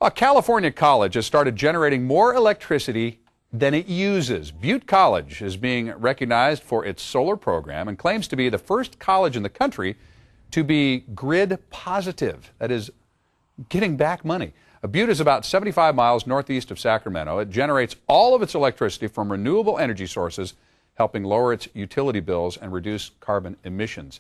A California college has started generating more electricity than it uses. Butte College is being recognized for its solar program and claims to be the first college in the country to be grid positive, that is, getting back money. Butte is about 75 miles northeast of Sacramento. It generates all of its electricity from renewable energy sources, helping lower its utility bills and reduce carbon emissions.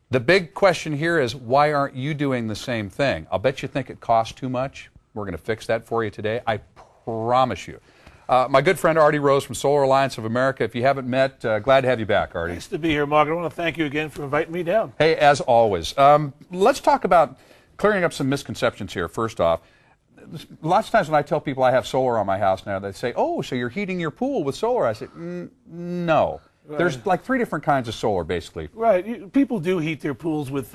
The big question here is, why aren't you doing the same thing? I'll bet you think it costs too much. We're going to fix that for you today. I promise you. My good friend Artie Rose from Solar Alliance of America. If you haven't met, glad to have you back, Artie. Nice to be here, Mark. I want to thank you again for inviting me down. Hey, as always. Let's talk about clearing up some misconceptions here, first off. Lots of times when I tell people I have solar on my house now, they say, oh, so you're heating your pool with solar. I say, no. Right. There's like 3 different kinds of solar, basically. Right. People do heat their pools with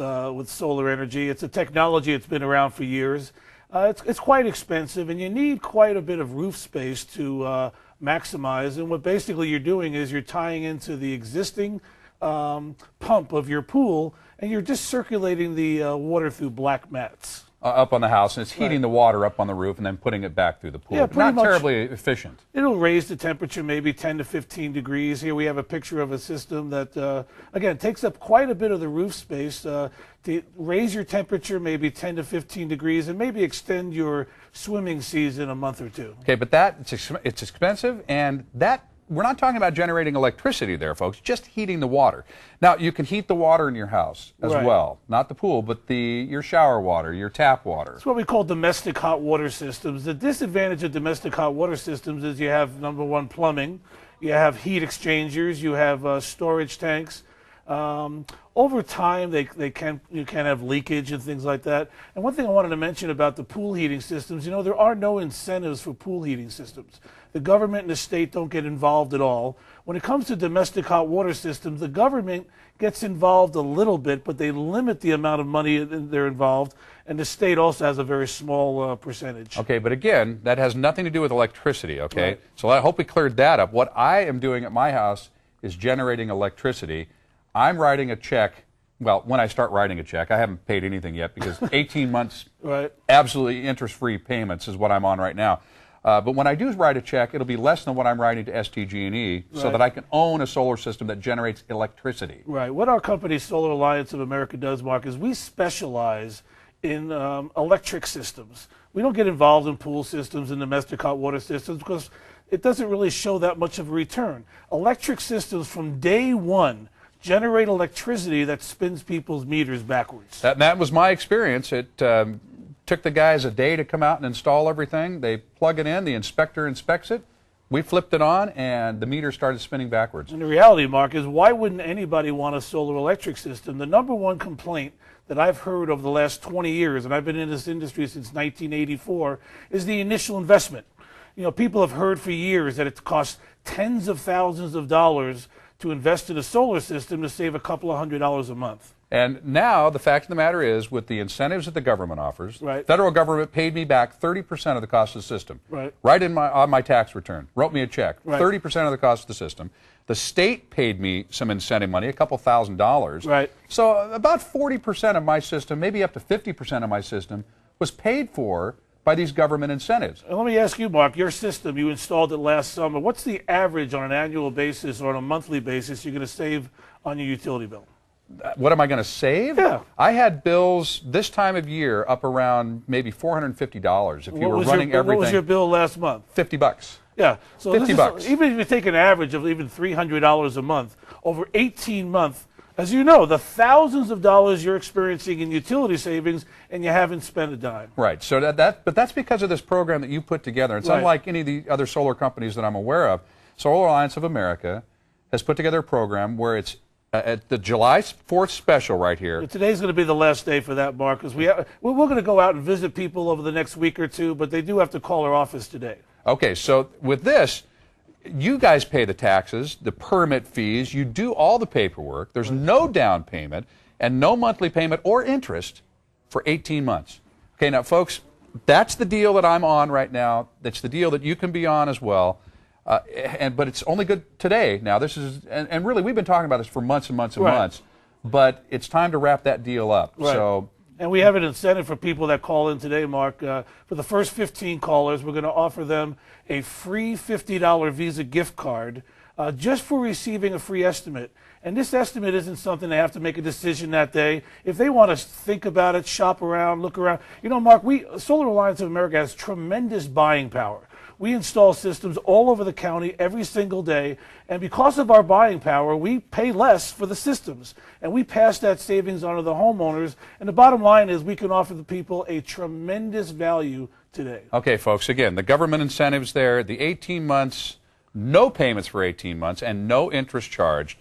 solar energy. It's a technology that's been around for years. It's quite expensive, and you need quite a bit of roof space to maximize. And what basically you're doing is you're tying into the existing pump of your pool, and you're just circulating the water through black mats. Up on the house, and it's heating the water up on the roof and then putting it back through the pool. Yeah, not terribly efficient. It'll raise the temperature maybe 10 to 15 degrees. Here we have a picture of a system that, again, takes up quite a bit of the roof space to raise your temperature maybe 10 to 15 degrees and maybe extend your swimming season a month or two. Okay, but it's expensive, and we're not talking about generating electricity there, folks, just heating the water. Now, you can heat the water in your house as well. Not the pool, but your shower water, your tap water. It's what we call domestic hot water systems. The disadvantage of domestic hot water systems is you have, number one, plumbing. You have heat exchangers. You have storage tanks. Over time, you can have leakage and things like that. And one thing I wanted to mention about the pool heating systems, there are no incentives for pool heating systems. The government and the state don't get involved at all. When it comes to domestic hot water systems, the government gets involved a little bit, but they limit the amount of money they're involved, and the state also has a very small percentage. Okay, but again, that has nothing to do with electricity, okay? Right. So I hope we cleared that up. What I am doing at my house is generating electricity. I'm writing a check. Well, when I start writing a check, I haven't paid anything yet because 18 months absolutely interest-free payments is what I'm on right now. But when I do write a check, it'll be less than what I'm writing to SDG&E so that I can own a solar system that generates electricity. Right. What our company, Solar Alliance of America, does, Mark, is we specialize in electric systems. We don't get involved in pool systems and domestic hot water systems because it doesn't really show that much of a return. Electric systems from day one generate electricity that spins people's meters backwards. That was my experience. It took the guys a day to come out and install everything. They plug it in, the inspector inspects it, we flipped it on, and the meter started spinning backwards. And the reality, Mark, is why wouldn't anybody want a solar electric system? The number one complaint that I've heard over the last 20 years, and I've been in this industry since 1984, is the initial investment. People have heard for years that it costs tens of thousands of dollars to invest in a solar system to save a couple of $100s a month. And now the fact of the matter is, with the incentives that the government offers, federal government paid me back 30% of the cost of the system. Right on my tax return, wrote me a check, 30% of the cost of the system. The state paid me some incentive money, a couple $1,000s. So about 40% of my system, maybe up to 50% of my system, was paid for by these government incentives. Let me ask you, Mark, your system, you installed it last summer. What's the average on an annual basis or on a monthly basis you're going to save on your utility bill? What am I going to save? Yeah. I had bills this time of year up around maybe $450 if you were running everything. What was your bill last month? $50. Yeah. So $50. Even if you take an average of even $300 a month, over 18 months, as you know, the thousands of dollars you're experiencing in utility savings, and you haven't spent a dime. Right. So but that's because of this program that you put together. It's unlike any of the other solar companies that I'm aware of. Solar Alliance of America has put together a program where it's at the July 4th special right here. Today's going to be the last day for that, Mark, because we're going to go out and visit people over the next week or two, but they do have to call our office today. Okay, so with this, you guys pay the taxes, the permit fees, you do all the paperwork, there's no down payment, and no monthly payment or interest for 18 months. Okay, now folks, that's the deal that I'm on right now. That's the deal that you can be on as well. But it's only good today. Now, this is, and really, we've been talking about this for months and months and months, but it's time to wrap that deal up. So And we have an incentive for people that call in today, Mark. For the first 15 callers, we're going to offer them a free $50 Visa gift card just for receiving a free estimate. And this estimate isn't something they have to make a decision that day. If they want to think about it, shop around, look around. You know, Mark, Solar Alliance of America has tremendous buying power. We install systems all over the county every single day, and because of our buying power, we pay less for the systems, and we pass that savings on to the homeowners. And the bottom line is we can offer the people a tremendous value today. Okay, folks, again, the government incentives there, the 18 months, no payments for 18 months, and no interest charged.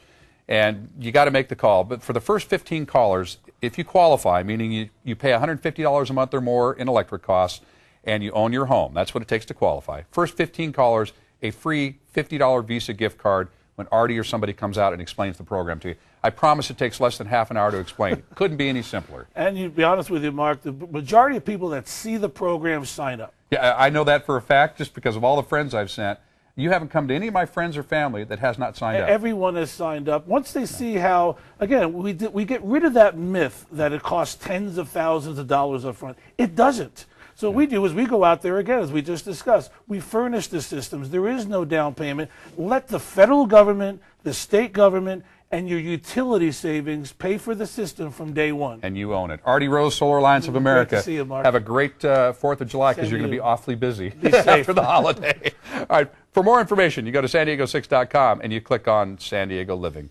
And you got to make the call. But for the first 15 callers, if you qualify, meaning you pay $150 a month or more in electric costs, and you own your home, that's what it takes to qualify. First 15 callers, a free $50 Visa gift card when Artie or somebody comes out and explains the program to you. I promise it takes less than half an hour to explain. Couldn't be any simpler. And to be honest with you, Mark, the majority of people that see the program sign up. Yeah, I know that for a fact just because of all the friends I've sent. You haven't come to any of my friends or family that has not signed up. Everyone has signed up. Once they see how, again, we get rid of that myth that it costs tens of thousands of dollars up front. It doesn't. So what we do is we go out there, again, as we just discussed, we furnish the systems. There is no down payment. Let the federal government, the state government, and your utility savings pay for the system from day one. And you own it. Artie Rose, Solar Alliance of America. Great to see you, Mark. Have a great 4th of July because you're going to be awfully busy safe. after the holiday. All right. For more information, you go to san diego6.com and you click on San Diego Living.